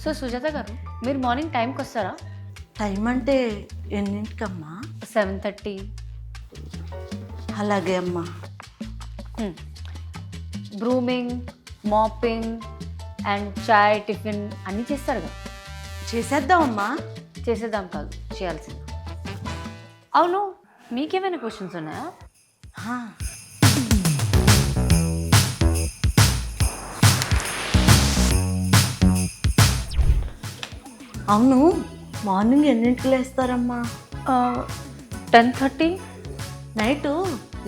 So Sujatha గారు, మీరు morning టైంకి వస్తారా? టైం అంటే ఎన్నింటికమ్మా? 7:30. అలాగే అమ్మా. బ్రూమింగ్, మాపింగ్ అండ్ చాయ్, టిఫిన్ అన్నీ చేస్తారు కదా? చేసేద్దామమ్మా. చేసేద్దాం కాదు, చేయాల్సింది. అవును, మీకేమైనా క్వశ్చన్స్ ఉన్నాయా? హా. అవును, మార్నింగ్ ఎన్నింటికి లేస్తారమ్మా? 10:30. నైటు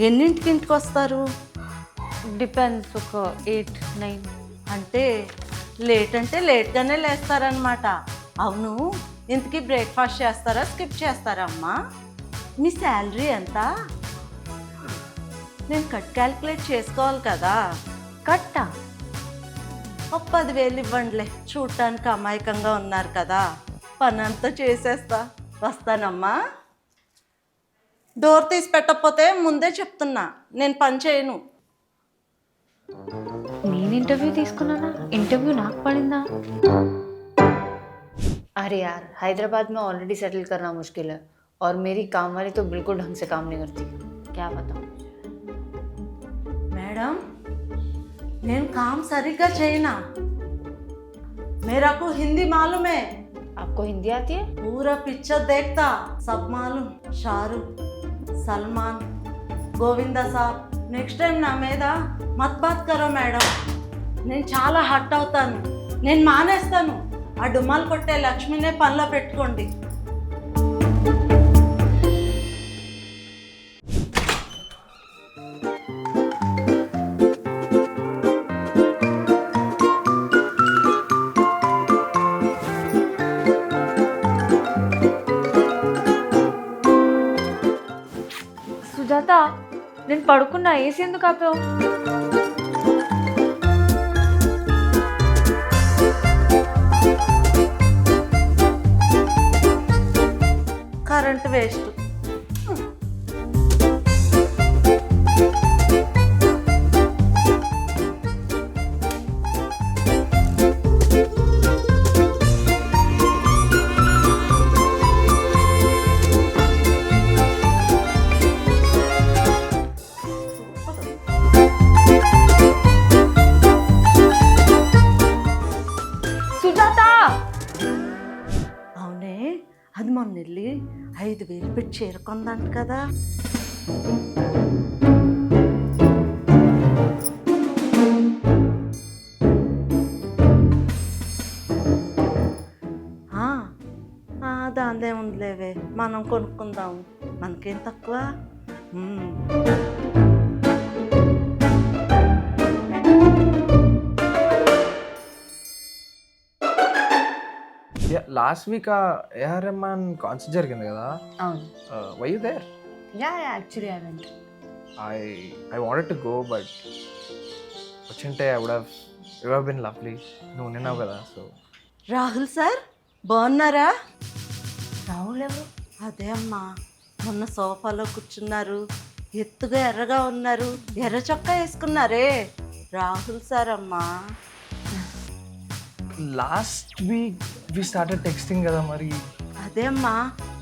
ఎన్నింటికి ఇంటికి వస్తారు? డిపెండ్స్, ఒక 8, 9. అంటే లేట్గానే లేస్తారనమాట. అవును, ఇంతకీ బ్రేక్ఫాస్ట్ చేస్తారా, స్కిప్ చేస్తారా అమ్మా? మీ శాలరీ ఎంత? నేను కట్ క్యాల్కులేట్ చేసుకోవాలి కదా. కట్టా? ఒక 10,000 ఇవ్వండిలే, చూడటానికి అమాయకంగా ఉన్నారు కదా. పని అంతా చేసేస్తా. వస్తానమ్మా. డోర్ తీసి పెట్టకపోతే ముందే చెప్తున్నా, నేను పని చేయను. నేను ఇంటర్వ్యూ తీసుకున్నానా? ఇంటర్వ్యూ నాకు पड़िंदा? अरे यार, हैदराबाद में ऑलरेडी सेटल करना मुश्किल है और मेरी काम वाली तो बिल्कुल ढंग से काम नहीं करती. क्या बताऊं? मैडम, నేను काम సరిగ్గా చేయనా? मेरा को हिंदी मालूम है. आपको हिंदी आती है? पूरा पिक्चर देखता, सब मालूम. शाहरुख, सलमान, గోవిందా సాబ్. నెక్స్ట్ టైం నా మీద మత్ బాత్ కరో మేడం. నేను చాలా హర్ట్ అవుతాను. నేను మానేస్తాను. ఆ డుమాలు కొట్టే లక్ష్మినే పనిలో పెట్టుకోండి. సుజాత, నేను పడుకున్నా, ఏసీ ఎందుకు ఆపావు? Current waste. సుజాత! అవునే, అది మొన్న వెళ్ళి 5,000 పెట్టి చేరుకుందంట కదా. దాందే ఉందిలేవే, మనం కొనుక్కుందాం. మనకేం తక్కువ. Last week AR Rahman concert జరిగింది కదా. అవును. Why you there? Ya actually I went. I wanted to go, but వచ్చింటే I would have been lovely. నువ్వు నిన్నావు కదా. సో రాహుల్ సార్ బాగున్నారా? రాహుల్ ఎవరు? అదే అమ్మా, మొన్న సోఫాలో కూర్చున్నారు, ఎత్తుగా ఎర్రగా ఉన్నారు, ఎర్ర చొక్కా వేసుకున్నారే, రాహుల్ సార్ అమ్మా. Last week we started texting కదా మరి. అదే అమ్మా,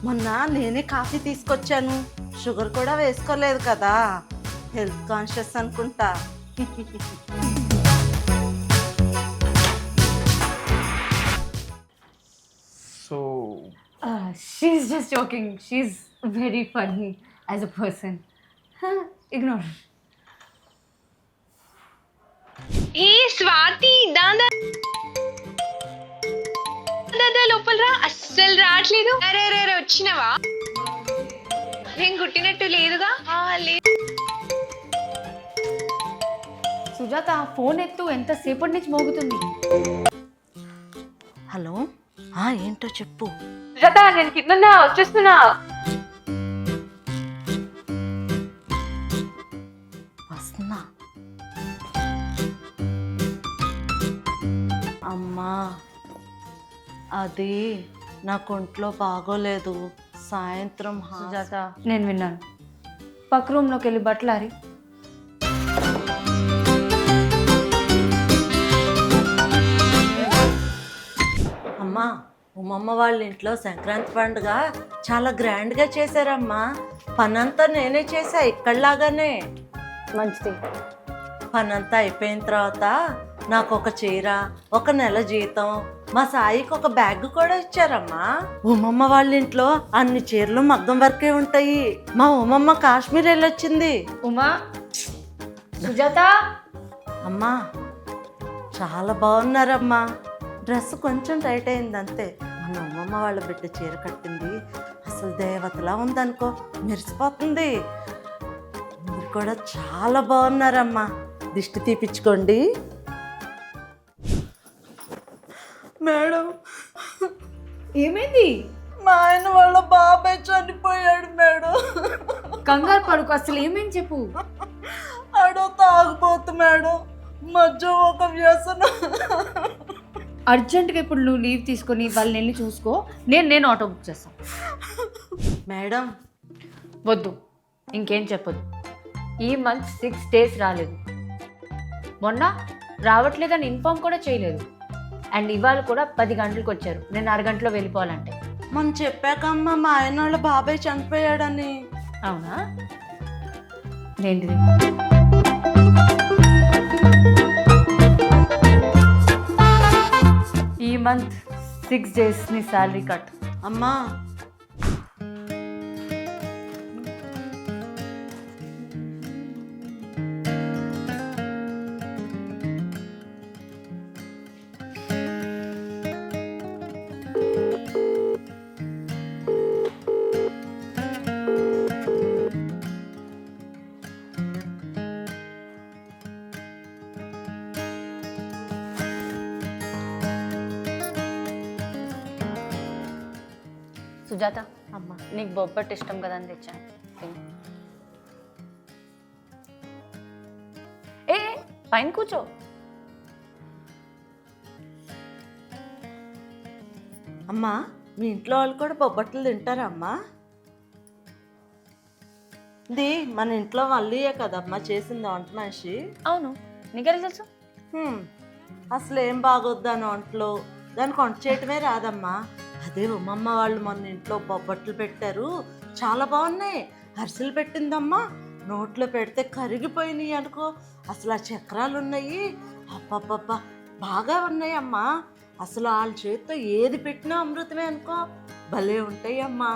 మొన్న నేనే కాఫీ తీసుకొచ్చాను, షుగర్ కూడా వేసుకోలేదు కదా, హెల్త్ కాన్షియస్ అనుకుంటా. So She's just joking. She's very funny as a person. Ignore her. ఏ స్వాతి, దాదా దాదా లోపల రా. అస్సలు రావట్లేదు. అరే అరే అరే, వచ్చినవా? నేను కుట్టినట్టు లేదుగా. లేదు. సుజాత, ఫోన్ ఎత్తు, ఎంతసేపటి నుంచి మోగుతుంది. హలో, ఏంటో చెప్పు. సుజాత, నేను కింద వచ్చేస్తున్నా. వస్తున్నా. అమ్మా, అది నాకు ఒంట్లో బాగోలేదు. సాయంత్రం సుజాత, నేను విన్నాను. పక్క రూమ్లోకి వెళ్ళి బట్టలారి. ఉమ్మమ్మ వాళ్ళ ఇంట్లో సంక్రాంతి పండుగ చాలా గ్రాండ్గా చేశారమ్మా. పనంతా నేనే చేశా ఇక్కడలాగానే. మంచిది. పనంతా అయిపోయిన తర్వాత నాకు ఒక చీర, ఒక నెల జీతం, మా సాయికి ఒక బ్యాగ్ కూడా ఇచ్చారమ్మా. ఉమ్మమ్మ వాళ్ళ ఇంట్లో అన్ని చీరలు మగ్గం వరకే ఉంటాయి. మా ఉమ్మమ్మ కాశ్మీర్ వెళ్ళొచ్చింది. ఉమా, సుజాత, అమ్మా చాలా బాగున్నారమ్మా. డ్రెస్ కొంచెం టైట్ అయింది అంతే. మన ఉమ్మమ్మ వాళ్ళ బిడ్డ చీర కట్టింది అసలు దేవతలా ఉందనుకో, మెరిసిపోతుంది. మీరు కూడా చాలా బాగున్నారమ్మా. దిష్టి తీపిచ్చుకోండి. మేడం, ఏమైంది? మా ఆయన వాళ్ళ బాబాయ్ చనిపోయాడు మేడం. కంగారు పడుకు, అసలు ఏమైంది చెప్పు. ఆడో తాగుపోతు మేడం, మధ్య ఒక వ్యసనం. అర్జెంటుగా ఇప్పుడు నువ్వు లీవ్ తీసుకొని వాళ్ళని వెళ్ళి చూసుకో. నేను ఆటో బుక్ చేస్తాను. మేడం వద్దు, ఇంకేం చెప్పదు. ఈ మంత్ 6 days రాలేదు. మొన్న రావట్లేదని ఇన్ఫార్మ్ కూడా చేయలేదు. అండ్ ఇవాళ కూడా 10 గంటలకు వచ్చారు. నేను అరగంటలో వెళ్ళిపోవాలంటే. మనం చెప్పాకమ్మా మా ఆయన వాళ్ళ బాబాయ్ చనిపోయాడని. అవునా? ఏంటిది? ఈ మంత్ 6 days నీ శాలరీ కట్. అమ్మా సుజాత, అమ్మ నీకు బొబ్బట్టు ఇష్టం కదా అని తెచ్చాను. తిను. ఏ పైన కూర్చో. అమ్మా, మీ ఇంట్లో వాళ్ళు కూడా బొబ్బట్లు తింటారా అమ్మా? ఇది మన ఇంట్లో వల్లియే కదమ్మా చేసింది వంట మనిషి. అవును, నీకెలా తెలుసు? అసలు ఏం బాగొద్దాను వంటలో, దానికి వంట చేయటమే రాదమ్మా. అదే ఉమ్మమ్మ వాళ్ళు మన ఇంట్లో బొబ్బట్లు పెట్టారు, చాలా బాగున్నాయి. అరిసెలు పెట్టిందమ్మా, నోట్లో పెడితే కరిగిపోయినాయి అనుకో. అసలు ఆ చక్రాలు ఉన్నాయి, అబ్బబ్బబ్బా బాగా ఉన్నాయి అమ్మా. అసలు వాళ్ళ చేతితో ఏది పెట్టినా అమృతమే అనుకో. భలే ఉంటాయి అమ్మా.